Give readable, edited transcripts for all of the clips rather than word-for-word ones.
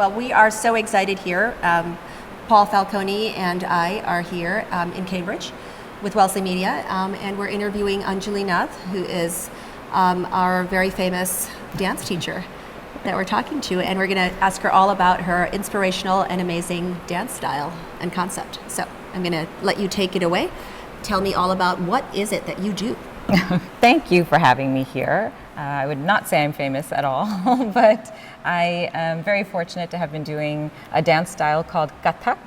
Well, we are so excited here. Paul Falcone and I are here in Cambridge with Wellesley Media, and we're interviewing Anjali Nath, who is our very famous dance teacher that we're talking to, and we're going to ask her all about her inspirational and amazing dance style and concept. So I'm going to let you take it away. Tell me all about what is it that you do. Thank you for having me here. I would not say I'm famous at all, but I am very fortunate to have been doing a dance style called Kathak,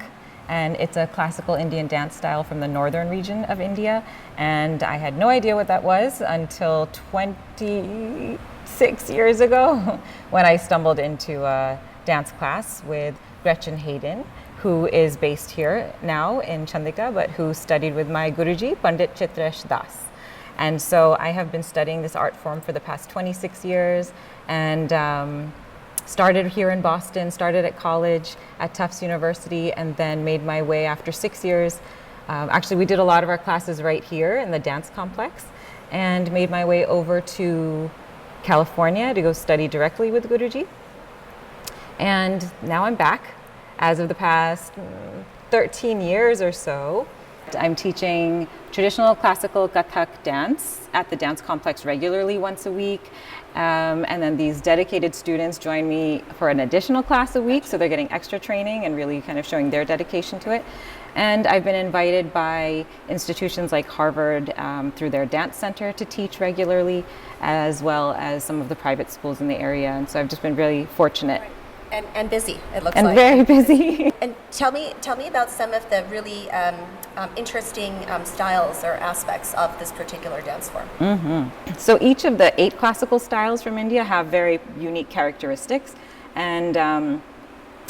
and it's a classical Indian dance style from the northern region of India, and I had no idea what that was until 26 years ago when I stumbled into a dance class with Gretchen Hayden, who is based here now in Chandigarh, but who studied with my Guruji, Pandit Chitresh Das. And so I have been studying this art form for the past 26 years and started here in Boston, started at college at Tufts University, and then made my way after 6 years. Actually, we did a lot of our classes right here in the dance complex, and made my way over to California to go study directly with Guruji. And now I'm back as of the past 13 years or so. I'm teaching traditional classical Kathak dance at the dance complex regularly once a week. And then these dedicated students join me for an additional class a week, so they're getting extra training and really kind of showing their dedication to it. And I've been invited by institutions like Harvard through their dance center to teach regularly, as well as some of the private schools in the area. And so I've just been really fortunate. And busy, it looks and like. And very busy. And tell me about some of the really interesting styles or aspects of this particular dance form. Mm-hmm. So each of the 8 classical styles from India have very unique characteristics. And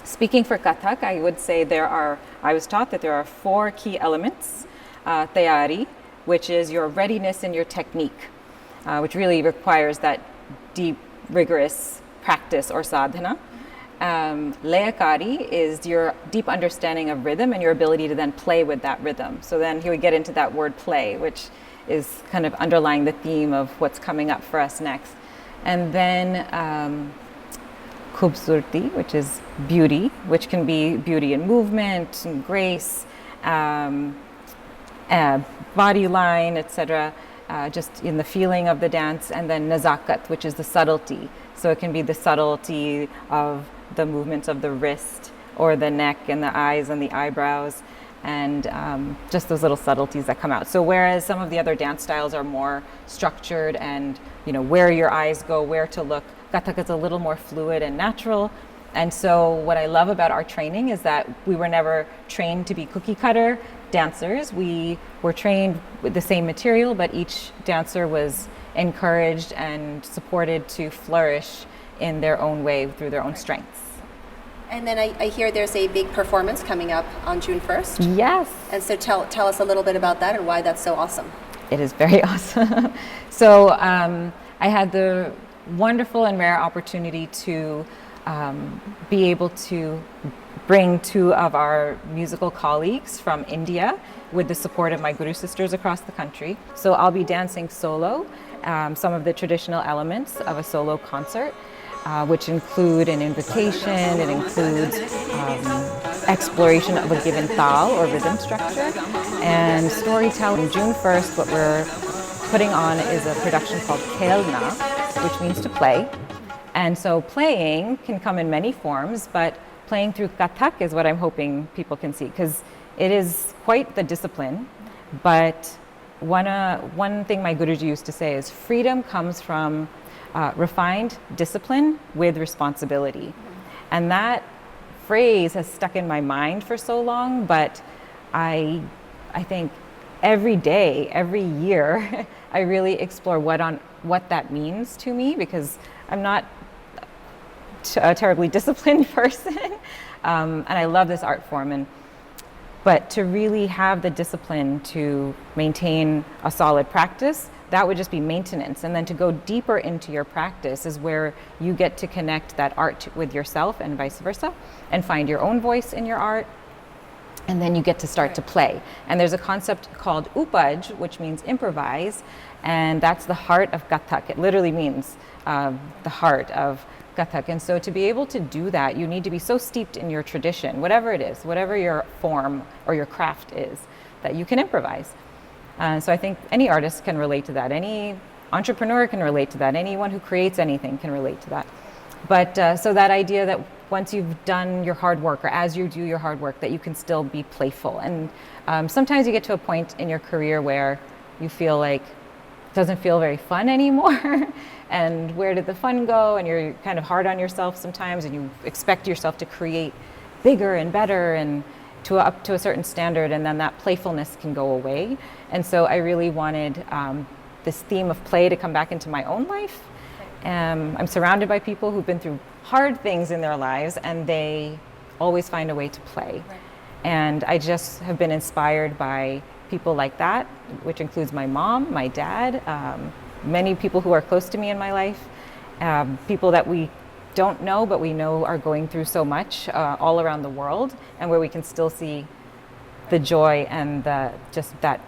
speaking for Kathak, I would say I was taught that there are 4 key elements. Tayari, which is your readiness and your technique, which really requires that deep, rigorous practice or sadhana. Layakari is your deep understanding of rhythm and your ability to then play with that rhythm. So then here we get into that word play, which is kind of underlying the theme of what's coming up for us next. And then Khubsurti, which is beauty, which can be beauty in movement and grace, body line, etc., just in the feeling of the dance. And then Nazakat, which is the subtlety. So it can be the subtlety of the movements of the wrist or the neck and the eyes and the eyebrows, and just those little subtleties that come out. So whereas some of the other dance styles are more structured and where your eyes go, where to look, Kathak is a little more fluid and natural. And so what I love about our training is that we were never trained to be cookie cutter dancers. We were trained with the same material, but each dancer was encouraged and supported to flourish in their own way through their own strengths. And then I hear there's a big performance coming up on June 1st. Yes. And so tell us a little bit about that and why that's so awesome. It is very awesome. So I had the wonderful and rare opportunity to be able to bring 2 of our musical colleagues from India with the support of my Guru sisters across the country. So I'll be dancing solo, some of the traditional elements of a solo concert, which include an invocation, it includes exploration of a given tal or rhythm structure, and storytelling. June 1st, what we're putting on is a production called Khelna, which means to play. And so playing can come in many forms, but playing through Kathak is what I'm hoping people can see, because it is quite the discipline. But one thing my Guruji used to say is freedom comes from refined discipline with responsibility. And that phrase has stuck in my mind for so long, but I think every day, every year, I really explore what that means to me, because I'm not a terribly disciplined person, and I love this art form. But to really have the discipline to maintain a solid practice, that would just be maintenance. And then to go deeper into your practice is where you get to connect that art with yourself and vice versa, and find your own voice in your art. And then you get to start to play. And there's a concept called upaj, which means improvise, and that's the heart of Kathak. It literally means the heart of Kathak. And so to be able to do that, you need to be so steeped in your tradition, whatever it is, whatever your form or your craft is, that you can improvise. So I think any artist can relate to that. Any entrepreneur can relate to that. Anyone who creates anything can relate to that. But so that idea that once you've done your hard work, or as you do your hard work, that you can still be playful. And sometimes you get to a point in your career where you feel like it doesn't feel very fun anymore. And where did the fun go? And you're kind of hard on yourself sometimes, and you expect yourself to create bigger and better and up to a certain standard, and then that playfulness can go away. And so I really wanted this theme of play to come back into my own life. I'm surrounded by people who've been through hard things in their lives, and they always find a way to play. Right. And I just have been inspired by people like that, which includes my mom, my dad, many people who are close to me in my life, people that we don't know but we know are going through so much all around the world, and where we can still see the joy and just that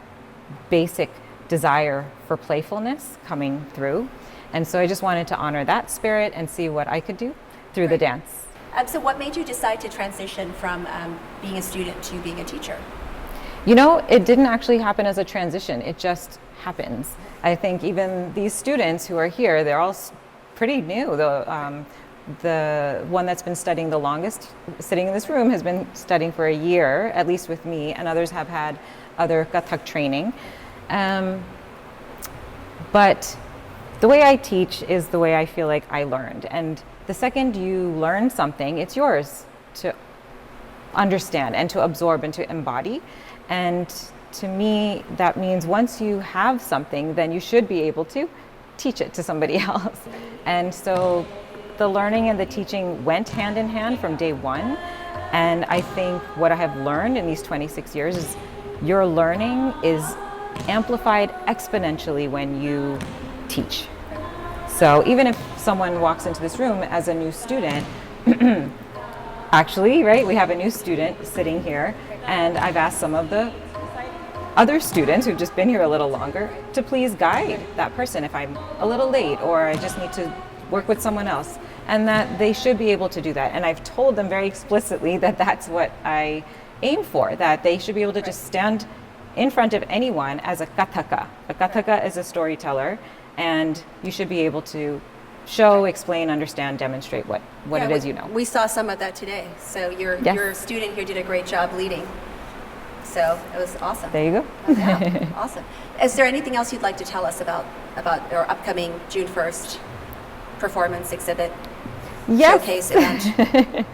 basic desire for playfulness coming through. And so I just wanted to honor that spirit and see what I could do through the dance. So what made you decide to transition from being a student to being a teacher? You know, it didn't actually happen as a transition. It just happens. I think even these students who are here, they're all pretty new. The one that's been studying the longest, sitting in this room, has been studying for a year, at least with me, and others have had other Kathak training. But the way I teach is the way I feel like I learned. And the second you learn something, it's yours to understand and to absorb and to embody. And to me, that means once you have something, then you should be able to teach it to somebody else. And so the learning and the teaching went hand in hand from day one. And I think what I have learned in these 26 years is your learning is amplified exponentially when you teach. So even if someone walks into this room as a new student, actually, right, we have a new student sitting here, and I've asked some of the other students who've just been here a little longer to please guide that person if I'm a little late or I just need to work with someone else, and that they should be able to do that. And I've told them very explicitly that that's what I aim for, that they should be able to just stand in front of anyone as a kathaka. A kathaka is a storyteller, and you should be able to show, explain, understand, demonstrate what it is you know. We saw some of that today. So your student here did a great job leading. So it was awesome. There you go. Yeah, awesome. Is there anything else you'd like to tell us about our upcoming June 1st performance exhibit? Yes. Showcase event?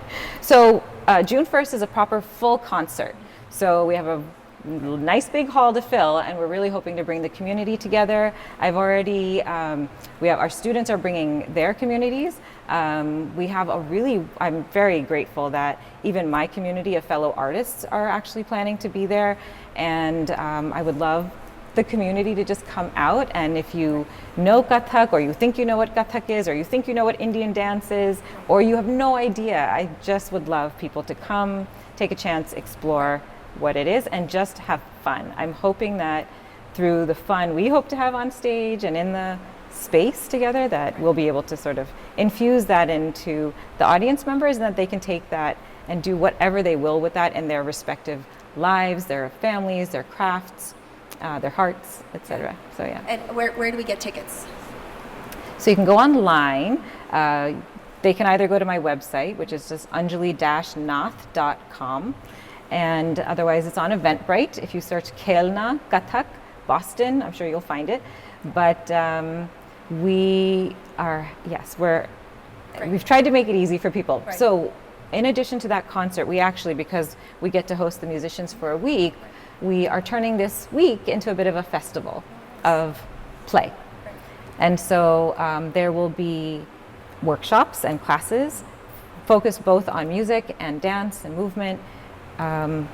So June 1st is a proper full concert. So we have a nice big hall to fill, and we're really hoping to bring the community together. I've already, our students are bringing their communities. We have I'm very grateful that even my community of fellow artists are actually planning to be there. And I would love the community to just come out, and if you know Kathak, or you think you know what Kathak is, or you think you know what Indian dance is, or you have no idea, I just would love people to come, take a chance, explore what it is, and just have fun. I'm hoping that through the fun we hope to have on stage and in the space together, that we'll be able to sort of infuse that into the audience members, and that they can take that and do whatever they will with that in their respective lives, their families, their crafts, their hearts, etc. So yeah. And where do we get tickets? So you can go online. They can either go to my website, which is just anjali-nath.com, and otherwise it's on Eventbrite. If you search Khelna Kathak Boston, I'm sure you'll find it. But we've tried to make it easy for people. Right. So in addition to that concert, we actually, because we get to host the musicians for a week, we are turning this week into a bit of a festival of play. Right. And so there will be workshops and classes focused both on music and dance and movement,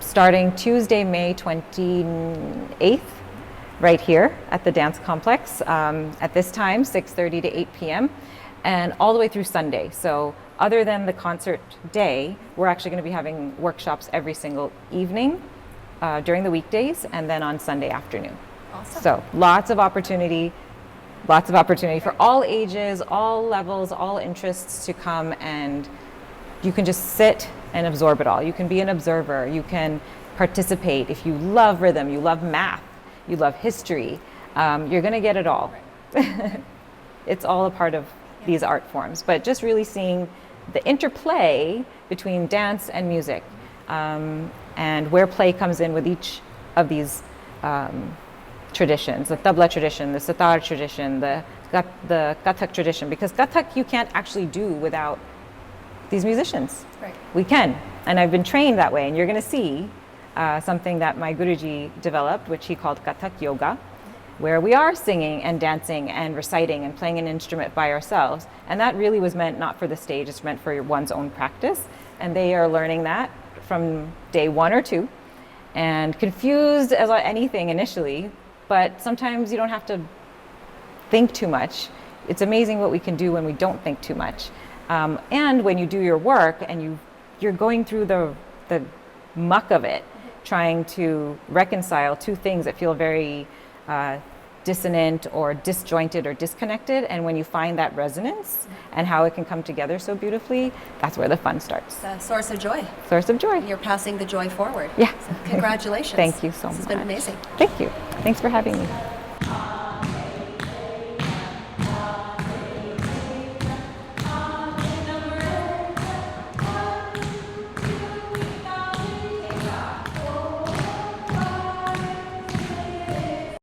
starting Tuesday, May 28th, right here at the Dance Complex at this time, 6:30 to 8 p.m., and all the way through Sunday. So other than the concert day, we're actually going to be having workshops every single evening during the weekdays, and then on Sunday afternoon. Awesome. So lots of opportunity lots of opportunity for all ages, all levels, all interests to come, and you can just sit and absorb it all. You can be an observer, you can participate. If you love rhythm, you love math, you love history, you're going to get it all. It's all a part of these art forms, but just really seeing the interplay between dance and music, and where play comes in with each of these traditions, the tabla tradition, the sitar tradition, the Kathak tradition, because Kathak you can't actually do without these musicians. Right. We can, and I've been trained that way, and you're going to see something that my Guruji developed, which he called Kathak yoga, where we are singing and dancing and reciting and playing an instrument by ourselves, and that really was meant not for the stage, it's meant for one's own practice, and they are learning that from day 1 or 2, and confused as anything initially, but sometimes you don't have to think too much. It's amazing what we can do when we don't think too much. And when you do your work and you're going through the muck of it, trying to reconcile two things that feel very dissonant or disjointed or disconnected, and when you find that resonance and how it can come together so beautifully, that's where the fun starts. It's a source of joy. Source of joy. You're passing the joy forward. Yeah. So congratulations. Thank you so much. This has been amazing. Thank you. Thanks for having me.